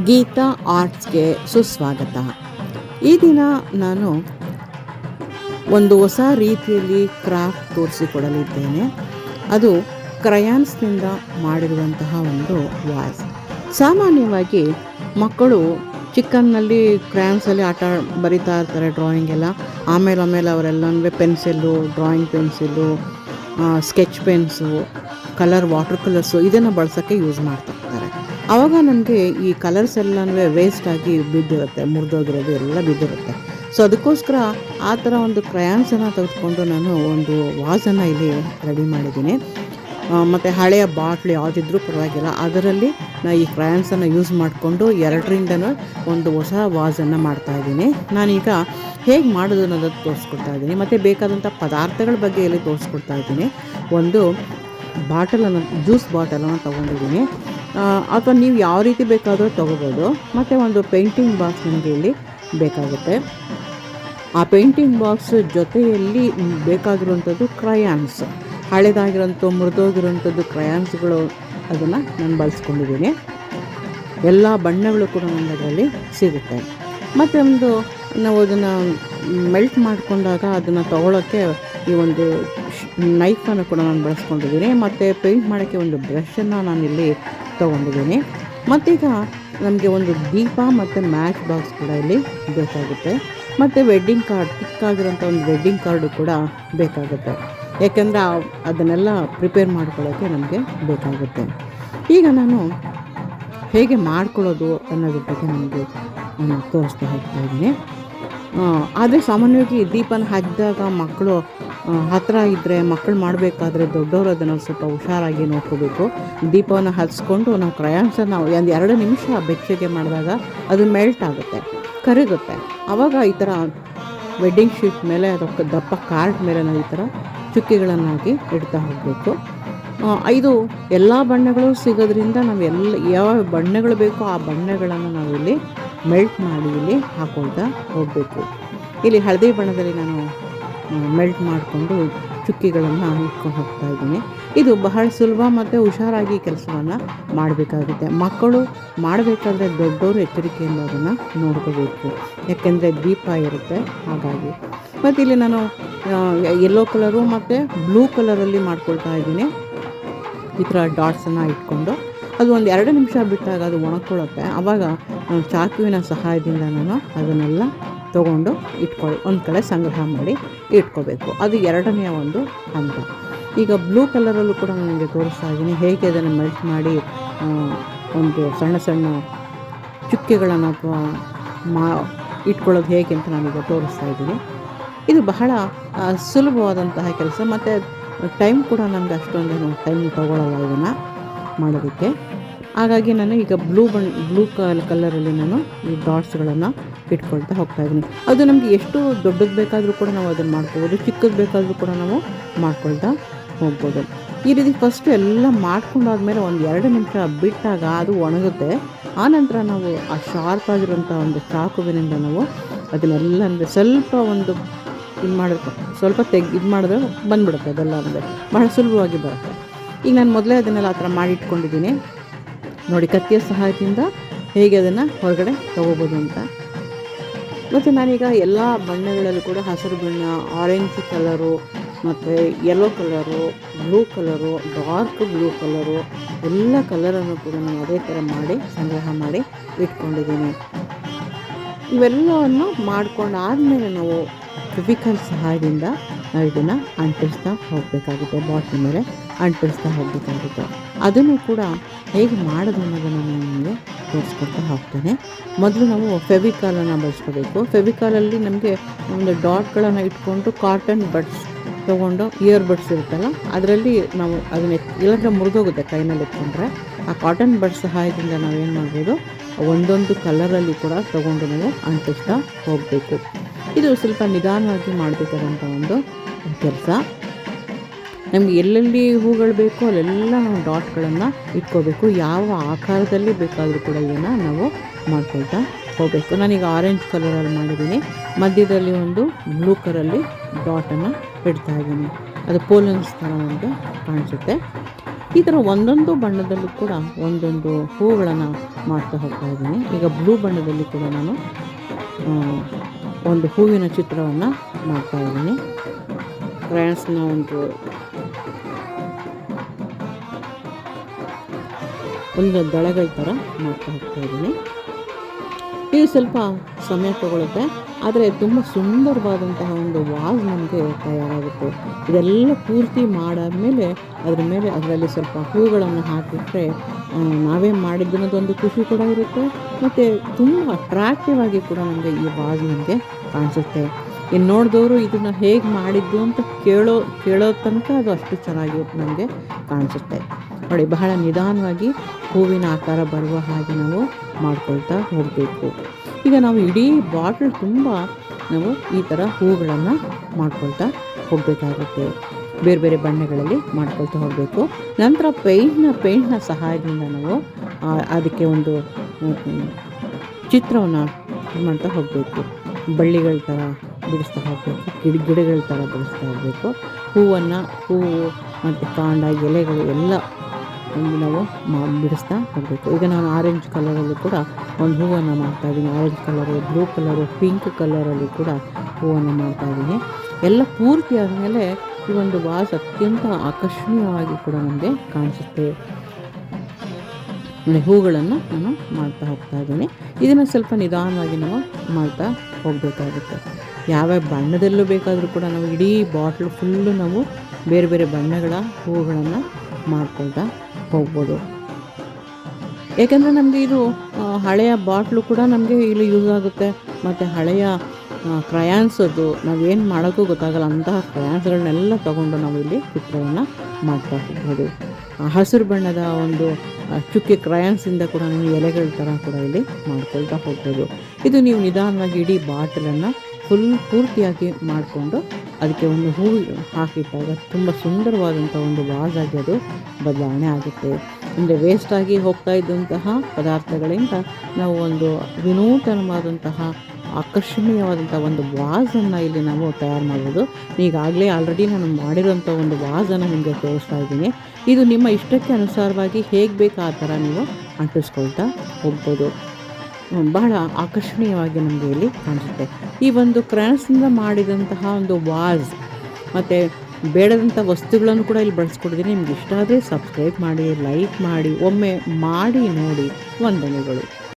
ಗೀತಾ ಆರ್ಟ್ಸ್ಗೆ ಸುಸ್ವಾಗತ. ಈ ದಿನ ನಾನು ಒಂದು ಹೊಸ ರೀತಿಯಲ್ಲಿ ಕ್ರಾಫ್ಟ್ ತೋರಿಸಿಕೊಡಲಿದ್ದೇನೆ. ಅದು ಕ್ರಯಾನ್ಸ್ನಿಂದ ಮಾಡಿರುವಂತಹ ಒಂದು ವಾಸ್. ಸಾಮಾನ್ಯವಾಗಿ ಮಕ್ಕಳು ಚಿಕ್ಕನ್ನಲ್ಲಿ ಕ್ರಯಾನ್ಸಲ್ಲಿ ಬರಿತಾ ಇರ್ತಾರೆ ಡ್ರಾಯಿಂಗ್ ಎಲ್ಲ. ಆಮೇಲೆ ಅವರೆಲ್ಲನೂ pencil, drawing pencil, sketch pens, colour water colours ಇದನ್ನು ಬಳಸೋಕ್ಕೆ ಯೂಸ್ ಮಾಡ್ತಾ ಇರ್ತಾರೆ. ಆವಾಗ ನನಗೆ ಈ ಕಲರ್ಸ್ ಎಲ್ಲನೂ ವೇಸ್ಟ್ ಆಗಿ ಬಿದ್ದಿರುತ್ತೆ, ಮುರಿದೋಗಿರೋದು ಎಲ್ಲ ಬಿದ್ದಿರುತ್ತೆ. ಸೊ ಅದಕ್ಕೋಸ್ಕರ ಆ ಥರ ಒಂದು ಕ್ರಯಾನ್ಸನ್ನು ತೆಗೆದುಕೊಂಡು ನಾನು ಒಂದು ವಾಸನ್ನು ಇಲ್ಲಿ ರೆಡಿ ಮಾಡಿದ್ದೀನಿ. ಮತ್ತು ಹಳೆಯ ಬಾಟ್ಲು ಯಾವುದಿದ್ರೂ ಪರವಾಗಿಲ್ಲ, ಅದರಲ್ಲಿ ನಾನು ಈ ಕ್ರಯಾನ್ಸನ್ನು ಯೂಸ್ ಮಾಡಿಕೊಂಡು 2ರಿಂದನೂ ಒಂದು ಹೊಸ ವಾಸನ್ನು ಮಾಡ್ತಾಯಿದ್ದೀನಿ. ನಾನೀಗ ಹೇಗೆ ಮಾಡೋದು ಅನ್ನೋದನ್ನು ತೋರಿಸ್ಕೊಡ್ತಾ ಇದ್ದೀನಿ. ಮತ್ತು ಬೇಕಾದಂಥ ಪದಾರ್ಥಗಳ ಬಗ್ಗೆ ಇಲ್ಲಿ ತೋರಿಸ್ಕೊಡ್ತಾ ಇದ್ದೀನಿ. ಒಂದು ಬಾಟಲನ್ನು, ಜ್ಯೂಸ್ ಬಾಟಲನ್ನು ತೊಗೊಂಡಿದ್ದೀನಿ. ಅಥವಾ ನೀವು ಯಾವ ರೀತಿ ಬೇಕಾದರೂ ತೊಗೋಬೋದು. ಮತ್ತು ಒಂದು ಪೇಂಟಿಂಗ್ ಬಾಕ್ಸ್ ನನಗೆ ಇಲ್ಲಿ ಬೇಕಾಗುತ್ತೆ. ಆ ಪೇಂಟಿಂಗ್ ಬಾಕ್ಸ್ ಜೊತೆಯಲ್ಲಿ ಬೇಕಾಗಿರುವಂಥದ್ದು ಕ್ರಯಾನ್ಸ್, ಹಳೆದಾಗಿರೋಂಥ ಮುರಿದೋಗಿರೋಂಥದ್ದು ಕ್ರಯಾನ್ಸ್ಗಳು, ಅದನ್ನು ನಾನು ಬಳಸ್ಕೊಂಡಿದ್ದೀನಿ. ಎಲ್ಲ ಬಣ್ಣಗಳು ಕೂಡ ನನಗೆ ಅದರಲ್ಲಿ ಸಿಗುತ್ತೆ. ಮತ್ತು ನಾವು ಅದನ್ನು ಮೆಲ್ಟ್ ಮಾಡಿಕೊಂಡಾಗ ಅದನ್ನು ತೊಗೊಳೋಕ್ಕೆ ಈ ಒಂದು ನೈಫನ್ನು ಕೂಡ ನಾನು ಬಳಸ್ಕೊಂಡಿದ್ದೀನಿ. ಮತ್ತು ಪೇಂಟ್ ಮಾಡೋಕ್ಕೆ ಒಂದು ಬ್ರಷನ್ನು ನಾನಿಲ್ಲಿ ತೊಗೊಂಡಿದ್ದೀನಿ. ಮತ್ತೀಗ ನಮಗೆ ಒಂದು ದೀಪ ಮತ್ತು ಮ್ಯಾಚ್ ಬಾಕ್ಸ್ ಕೂಡ ಇಲ್ಲಿ ಬೇಕಾಗುತ್ತೆ. ಮತ್ತು ವೆಡ್ಡಿಂಗ್ ಕಾರ್ಡ್, ಚಿಕ್ಕಾಗಿರೋಂಥ ಒಂದು ವೆಡ್ಡಿಂಗ್ ಕಾರ್ಡು ಕೂಡ ಬೇಕಾಗುತ್ತೆ. ಯಾಕೆಂದರೆ ಅದನ್ನೆಲ್ಲ ಪ್ರಿಪೇರ್ ಮಾಡ್ಕೊಳ್ಳೋಕ್ಕೆ ನಮಗೆ ಬೇಕಾಗುತ್ತೆ. ಈಗ ನಾನು ಹೇಗೆ ಮಾಡ್ಕೊಳ್ಳೋದು ಅನ್ನೋದ್ರ ಬಗ್ಗೆ ನನಗೆ ತೋರಿಸ್ತಾ ಹೋಗ್ತಾಯಿದ್ದೀನಿ. ಆದರೆ ಸಾಮಾನ್ಯವಾಗಿ ದೀಪನ ಹಚ್ಚಿದಾಗ ಮಕ್ಕಳು ಹತ್ತಿರ ಇದ್ದರೆ, ಮಕ್ಕಳು ಮಾಡಬೇಕಾದ್ರೆ ದೊಡ್ಡವರು ಅದನ್ನು ಸ್ವಲ್ಪ ಹುಷಾರಾಗಿ ನೋಡ್ಕೋಬೇಕು. ದೀಪವನ್ನು ಹಚ್ಕೊಂಡು ನಾವು ಕ್ರಯಾನ್ಸನ್ನು ಒಂದು 2 ನಿಮಿಷ ಬೆಚ್ಚಗೆ ಮಾಡಿದಾಗ ಅದು ಮೆಲ್ಟ್ ಆಗುತ್ತೆ, ಕರಗುತ್ತೆ. ಆವಾಗ ಈ ಥರ ವೆಡ್ಡಿಂಗ್ ಶೀಟ್ ಮೇಲೆ ಅದಕ್ಕೆ ದಪ್ಪ ಕಾರ್ಡ್ ಮೇಲೆ ನಾವು ಈ ಥರ ಚುಕ್ಕಿಗಳನ್ನಾಗಿ ಇಡ್ತಾ ಹೋಗಬೇಕು. ಇದು ಎಲ್ಲ ಬಣ್ಣಗಳು ಸಿಗೋದ್ರಿಂದ ನಾವು ಯಾವ ಬಣ್ಣಗಳು ಬೇಕೋ ಆ ಬಣ್ಣಗಳನ್ನು ನಾವಿಲ್ಲಿ ಮೆಲ್ಟ್ ಮಾಡಿ ಇಲ್ಲಿ ಹಾಕ್ಕೊಳ್ತಾ ಹೋಗಬೇಕು. ಇಲ್ಲಿ ಹಳದಿ ಬಣ್ಣದಲ್ಲಿ ನಾನು ಮೆಲ್ಟ್ ಮಾಡಿಕೊಂಡು ಚುಕ್ಕಿಗಳನ್ನು ಇಟ್ಕೊಂಡು ಹೋಗ್ತಾ ಇದ್ದೀನಿ. ಇದು ಬಹಳ ಸುಲಭ ಮತ್ತು ಹುಷಾರಾಗಿ ಕೆಲಸವನ್ನು ಮಾಡಬೇಕಾಗುತ್ತೆ. ಮಕ್ಕಳು ಮಾಡಬೇಕಾದ್ರೆ ದೊಡ್ಡವರು ಎಚ್ಚರಿಕೆಯಿಂದ ಅದನ್ನು ನೋಡ್ಕೋಬೇಕು, ಯಾಕೆಂದರೆ ದೀಪ ಇರುತ್ತೆ ಹಾಗಾಗಿ. ಮತ್ತು ಇಲ್ಲಿ ನಾನು ಯೆಲ್ಲೋ ಕಲರು ಮತ್ತು ಬ್ಲೂ ಕಲರಲ್ಲಿ ಮಾಡ್ಕೊಳ್ತಾ ಇದ್ದೀನಿ. ಈ ಥರ ಡಾಟ್ಸನ್ನು ಇಟ್ಕೊಂಡು ಅದು ಒಂದು 2 ನಿಮಿಷ ಬಿಟ್ಟಾಗ ಅದು ಒಣಕೊಳ್ಳುತ್ತೆ. ಆವಾಗ ಚಾಕುವಿನ ಸಹಾಯದಿಂದ ನಾನು ಅದನ್ನೆಲ್ಲ ತೊಗೊಂಡು ಒಂದು ಕಡೆ ಸಂಗ್ರಹ ಮಾಡಿ ಇಟ್ಕೋಬೇಕು. ಅದು 2ನೇ ಒಂದು ಹಂತ. ಈಗ ಬ್ಲೂ ಕಲರಲ್ಲೂ ಕೂಡ ನನಗೆ ತೋರಿಸ್ತಾ ಇದ್ದೀನಿ ಹೇಗೆ ಅದನ್ನು ಮೆಲ್ಟ್ ಮಾಡಿ ಒಂದು ಸಣ್ಣ ಸಣ್ಣ ಚುಕ್ಕೆಗಳನ್ನು ಅಥವಾ ಇಟ್ಕೊಳ್ಳೋದು ಹೇಗೆ ಅಂತ ನಾನೀಗ ತೋರಿಸ್ತಾ ಇದ್ದೀನಿ. ಇದು ಬಹಳ ಸುಲಭವಾದಂತಹ ಕೆಲಸ, ಮತ್ತು ಟೈಮ್ ಕೂಡ ನಮಗೆ ಅಷ್ಟೊಂದೇನು ಟೈಮ್ ತೊಗೊಳ್ಳಲ್ಲ ಇದನ್ನು ಮಾಡೋದಕ್ಕೆ. ಹಾಗಾಗಿ ನಾನು ಈಗ ಬ್ಲೂ ಕಲರಲ್ಲಿ ನಾನು ಈ ಡಾಟ್ಸ್ಗಳನ್ನು ಇಟ್ಕೊಳ್ತಾ ಹೋಗ್ತಾಯಿದ್ದೀನಿ. ಅದು ನಮಗೆ ಎಷ್ಟು ದೊಡ್ಡದು ಬೇಕಾದರೂ ಕೂಡ ನಾವು ಅದನ್ನು ಮಾಡ್ಕೋಬೋದು, ಚಿಕ್ಕದು ಬೇಕಾದರೂ ಕೂಡ ನಾವು ಮಾಡ್ಕೊಳ್ತಾ ಹೋಗ್ಬೋದು. ಈ ರೀತಿ ಫಸ್ಟು ಎಲ್ಲ ಮಾಡ್ಕೊಂಡಾದ್ಮೇಲೆ ಒಂದು 2 ನಿಮಿಷ ಬಿಟ್ಟಾಗ ಅದು ಒಣಗುತ್ತೆ. ಆನಂತರ ನಾವು ಆ ಶಾರ್ಪ್ ಆಗಿರೋಂಥ ಒಂದು ಚಾಕುವಿನಿಂದ ನಾವು ಅದನ್ನೆಲ್ಲ ಅಂದರೆ ಸ್ವಲ್ಪ ಒಂದು ಇದು ಮಾಡಿದ್ರೆ, ಸ್ವಲ್ಪ ಇದು ಮಾಡಿದ್ರೆ ಬಂದುಬಿಡುತ್ತೆ. ಅದೆಲ್ಲ ಅಂದರೆ ಬಹಳ ಸುಲಭವಾಗಿ ಬರುತ್ತೆ. ಈಗ ನಾನು ಮೊದಲೇ ಅದನ್ನೆಲ್ಲ ಆ ಥರ ಮಾಡಿಟ್ಕೊಂಡಿದ್ದೀನಿ ನೋಡಿ, ಕತ್ತಿಯ ಸಹಾಯದಿಂದ ಹೇಗೆ ಅದನ್ನು ಹೊರಗಡೆ ತೊಗೋಬೋದು ಅಂತ. ಮತ್ತು ನಾನೀಗ ಎಲ್ಲ ಬಣ್ಣಗಳಲ್ಲೂ ಕೂಡ ಹಸಿರು ಬಣ್ಣ, ಆರೆಂಜ್ ಕಲರು, ಮತ್ತು yellow colour, blue colour, dark blue colour, ಎಲ್ಲ ಕಲರನ್ನು ಕೂಡ ನಾನು ಅದೇ ಥರ ಮಾಡಿ ಸಂಗ್ರಹ ಮಾಡಿ ಇಟ್ಕೊಂಡಿದ್ದೀನಿ. ಇವೆಲ್ಲವನ್ನು ಮಾಡ್ಕೊಂಡಾದಮೇಲೆ ನಾವು ಫೆವಿಕಾಲ್ ಸಹಾಯದಿಂದ ನಾವು ಇದನ್ನು ಅಂಟಿಸ್ತಾ ಹೋಗಬೇಕಾಗುತ್ತೆ, ಬಾಟ್ಲ್ ಮೇಲೆ ಅಂಟಿಸ್ತಾ ಹೋಗಬೇಕಾಗುತ್ತೆ. ಅದನ್ನು ಕೂಡ ಹೇಗೆ ಮಾಡೋದು ಅನ್ನೋದನ್ನು ನಾನು ನಿಮಗೆ ತೋರಿಸ್ಕೊಡ್ತಾ ಹೋಗ್ತೇನೆ. ಮೊದಲು ನಾವು ಫೆವಿಕಾಲನ್ನು ಬಳಸ್ಕೋಬೇಕು. ಫೆವಿಕಾಲಲ್ಲಿ ನಮಗೆ ಒಂದು ಡಾಟ್ಗಳನ್ನು ಇಟ್ಕೊಂಡು ಕಾಟನ್ ಬಡ್ಸ್ ತೊಗೊಂಡು, ಇಯರ್ ಬಡ್ಸ್ ಇರುತ್ತಲ್ಲ ಅದರಲ್ಲಿ ನಾವು ಅದನ್ನ ಇಲ್ಲಾಂದರೆ ಮುರಿದೋಗುತ್ತೆ ಕೈನಲ್ಲಿ ಎತ್ಕೊಂಡ್ರೆ. ಆ ಕಾಟನ್ ಬಡ್ಸ್ ಸಹಾಯದಿಂದ ನಾವೇನು ಮಾಡ್ಬೋದು, ಒಂದೊಂದು ಕಲರಲ್ಲಿ ಕೂಡ ತೊಗೊಂಡು ನಾವು ಅಂಟಿಸ್ತಾ ಹೋಗಬೇಕು. ಇದು ಸ್ವಲ್ಪ ನಿಧಾನವಾಗಿ ಮಾಡಬೇಕಾದಂಥ ಒಂದು ಕೆಲಸ. ನಮಗೆ ಎಲ್ಲೆಲ್ಲಿ ಹೂಗಳು ಬೇಕೋ ಅಲ್ಲೆಲ್ಲ ನಾವು ಡಾಟ್ಗಳನ್ನು ಇಟ್ಕೋಬೇಕು. ಯಾವ ಆಕಾರದಲ್ಲಿ ಬೇಕಾದರೂ ಕೂಡ ಇದನ್ನು ನಾವು ಮಾಡ್ಕೊಳ್ತಾ ಹೋಗಬೇಕು. ನಾನೀಗ ಆರೆಂಜ್ ಕಲರಲ್ಲಿ ಮಾಡಿದ್ದೀನಿ, ಮಧ್ಯದಲ್ಲಿ ಒಂದು ಬ್ಲೂ ಕಲರಲ್ಲಿ ಡಾಟನ್ನು ಇಡ್ತಾ ಇದ್ದೀನಿ. ಅದು ಪೋಲನ್ಸ್ ಥರ ನಮಗೆ ಕಾಣಿಸುತ್ತೆ. ಈ ಥರ ಒಂದೊಂದು ಬಣ್ಣದಲ್ಲೂ ಕೂಡ ಒಂದೊಂದು ಹೂಗಳನ್ನು ಮಾಡ್ತಾ ಹೋಗ್ತಾ ಇದ್ದೀನಿ. ಈಗ ಬ್ಲೂ ಬಣ್ಣದಲ್ಲಿ ಕೂಡ ನಾನು ಒಂದು ಹೂವಿನ ಚಿತ್ರವನ್ನು ಮಾಡ್ತಾ ಇದ್ದೀನಿ. ಕ್ರಯಾನ್ಸ್ನ ಒಂದು ದಳಗಳ ಥರ ಮಾಡ್ತಾ ಹೋಗ್ತಾ ಇದ್ದೀನಿ. ಇದು ಸ್ವಲ್ಪ ಸಮಯ ತಗೊಳುತ್ತೆ, ಆದರೆ ತುಂಬ ಸುಂದರವಾದಂತಹ ಒಂದು ವಾಸ್ ನಮಗೆ ತಯಾರಾಗುತ್ತೆ. ಇದೆಲ್ಲ ಪೂರ್ತಿ ಮಾಡಾದಮೇಲೆ ಅದರಲ್ಲಿ ಸ್ವಲ್ಪ ಹೂಗಳನ್ನು ಹಾಕಿಬಿಟ್ರೆ ನಾವೇ ಮಾಡಿದ್ದನ್ನೊಂದು ಖುಷಿ ಕೂಡ ಇರುತ್ತೆ, ಮತ್ತು ತುಂಬ ಅಟ್ರಾಕ್ಟಿವ್ ಆಗಿ ಕೂಡ ನಮಗೆ ಈ ವಾಸ್ ನಮಗೆ ಕಾಣಿಸುತ್ತೆ. ಇನ್ನು ನೋಡಿದವರು ಇದನ್ನು ಹೇಗೆ ಮಾಡಿದ್ದು ಅಂತ ಕೇಳೋ ತನಕ ಅದು ಅಷ್ಟು ಚೆನ್ನಾಗಿ ನಮಗೆ ಕಾಣಿಸುತ್ತೆ. ನೋಡಿ, ಬಹಳ ನಿಧಾನವಾಗಿ ಹೂವಿನ ಆಕಾರ ಬರುವ ಹಾಗೆ ನಾವು ಮಾಡ್ಕೊಳ್ತಾ ಹೋಗಬೇಕು. ಈಗ ನಾವು ಇಡೀ ಬಾಟಲ್ ತುಂಬ ನಾವು ಈ ಥರ ಹೂಗಳನ್ನು ಮಾಡ್ಕೊಳ್ತಾ ಹೋಗಬೇಕಾಗುತ್ತೆ. ಬೇರೆ ಬೇರೆ ಬಣ್ಣಗಳಲ್ಲಿ ಮಾಡ್ಕೊಳ್ತಾ ಹೋಗಬೇಕು. ನಂತರ ಪೇಂಟ್ನ ಸಹಾಯದಿಂದ ನಾವು ಅದಕ್ಕೆ ಒಂದು ಚಿತ್ರವನ್ನು ಮಾಡ್ತಾ ಹೋಗಬೇಕು. ಬಳ್ಳಿಗಳ ಥರ ಬಿಡಿಸ್ತಾ ಹೋಗಬೇಕು, ಗಿಡಗಳ ಥರ ಬಿಡಿಸ್ತಾ ಹೋಗಬೇಕು. ಹೂವು ಮತ್ತು ಕಾಂಡ, ಎಲೆಗಳು ಎಲ್ಲ ನಾವು ಬಿಡಿಸ್ತಾ ಹೋಗಬೇಕು. ಈಗ ನಾನು ಆರೆಂಜ್ ಕಲರಲ್ಲಿ ಕೂಡ ಒಂದು ಹೂವನ್ನು ಮಾಡ್ತಾಯಿದ್ದೀನಿ. Orange colour, blue colour, pink ಕಲರಲ್ಲಿ ಕೂಡ ಹೂವನ್ನು ಮಾಡ್ತಾಯಿದ್ದೀನಿ. ಎಲ್ಲ ಪೂರ್ತಿ ಆದಮೇಲೆ ಈ ಒಂದು ವಾಸ್ ಅತ್ಯಂತ ಆಕರ್ಷಣೀಯವಾಗಿ ಕೂಡ ನಮಗೆ ಕಾಣಿಸುತ್ತೆ. ಹೂಗಳನ್ನು ನಾನು ಮಾಡ್ತಾ ಹೋಗ್ತಾ ಇದ್ದೀನಿ. ಇದನ್ನು ಸ್ವಲ್ಪ ನಿಧಾನವಾಗಿ ನಾವು ಮಾಡ್ತಾ ಹೋಗಬೇಕಾಗುತ್ತೆ. ಯಾವ ಬಣ್ಣದಲ್ಲೂ ಬೇಕಾದರೂ ಕೂಡ ನಾವು ಇಡೀ ಬಾಟ್ಲು ಫುಲ್ಲು ನಾವು ಬೇರೆ ಬೇರೆ ಬಣ್ಣಗಳ ಹೂಗಳನ್ನು ಮಾಡ್ಕೊಳ್ತಾ ಹೋಗ್ಬೋದು. ಏಕೆಂದರೆ ನಮಗೆ ಇದು ಹಳೆಯ ಬಾಟ್ಲು ಕೂಡ ನಮಗೆ ಇಲ್ಲಿ ಯೂಸ್ ಆಗುತ್ತೆ, ಮತ್ತು ಹಳೆಯ ಕ್ರಯಾನ್ಸದ್ದು ನಾವೇನು ಮಾಡೋಕ್ಕೂ ಗೊತ್ತಾಗಲ್ಲ ಅಂತಹ ಕ್ರಯಾನ್ಸ್ಗಳನ್ನೆಲ್ಲ ತೊಗೊಂಡು ನಾವು ಇಲ್ಲಿ ಚಿತ್ರವನ್ನು ಮಾಡ್ತಾ ಹೋಗ್ಬೋದು. ಹಸಿರು ಬಣ್ಣದ ಒಂದು ಚುಕ್ಕೆ ಕ್ರಯಾನ್ಸಿಂದ ಕೂಡ ನೀವು ಎಲೆಗಳ ಥರ ಕೂಡ ಇಲ್ಲಿ ಮಾಡ್ಕೊಳ್ತಾ ಹೋಗ್ಬೋದು. ಇದು ನೀವು ನಿಧಾನವಾಗಿ ಇಡೀ ಬಾಟಲನ್ನು ಪೂರ್ತಿಯಾಗಿ ಮಾಡಿಕೊಂಡು ಅದಕ್ಕೆ ಒಂದು ಹೂವು ಹಾಕಿಟ್ಟಾಗ ತುಂಬ ಸುಂದರವಾದಂಥ ಒಂದು ವಾಸಾಗಿ ಅದು ಬದಲಾವಣೆ ಆಗುತ್ತೆ. ಅಂದರೆ ವೇಸ್ಟಾಗಿ ಹೋಗ್ತಾ ಇದ್ದಂತಹ ಪದಾರ್ಥಗಳಿಂದ ನಾವು ಒಂದು ವಿನೂತನವಾದಂತಹ ಆಕರ್ಷಣೀಯವಾದಂಥ ಒಂದು ವಾಸನ್ನು ಇಲ್ಲಿ ನಾವು ತಯಾರು ಮಾಡ್ಬೋದು. ಈಗಾಗಲೇ ಆಲ್ರೆಡಿ ನಾನು ಮಾಡಿರೋಂಥ ಒಂದು ವಾಸನ್ನು ನಿಮಗೆ ತೋರಿಸ್ತಾ ಇದ್ದೀನಿ. ಇದು ನಿಮ್ಮ ಇಷ್ಟಕ್ಕೆ ಅನುಸಾರವಾಗಿ ಹೇಗೆ ಬೇಕು ಆ ಥರ ನೀವು ಅಂಟಿಸ್ಕೊಳ್ತಾ ಹೋಗ್ಬೋದು. ಬಹಳ ಆಕರ್ಷಣೀಯವಾಗಿ ನಮಗೆ ಇಲ್ಲಿ ಕಾಣಿಸುತ್ತೆ. ಈ ಒಂದು ಕ್ರಯಾನ್ಸಿಂದ ಮಾಡಿದಂತಹ ಒಂದು ವಾಸ್ ಮತ್ತು ಬೇಡದಂಥ ವಸ್ತುಗಳನ್ನು ಕೂಡ ಇಲ್ಲಿ ಬಳಸ್ಕೊಟ್ಟಿದ್ದೀನಿ. ನಿಮ್ಗೆ ಇಷ್ಟ ಆದರೆ ಸಬ್ಸ್ಕ್ರೈಬ್ ಮಾಡಿ, ಲೈಕ್ ಮಾಡಿ, ಒಮ್ಮೆ ಮಾಡಿ ನೋಡಿ. ವಂದನೆಗಳು.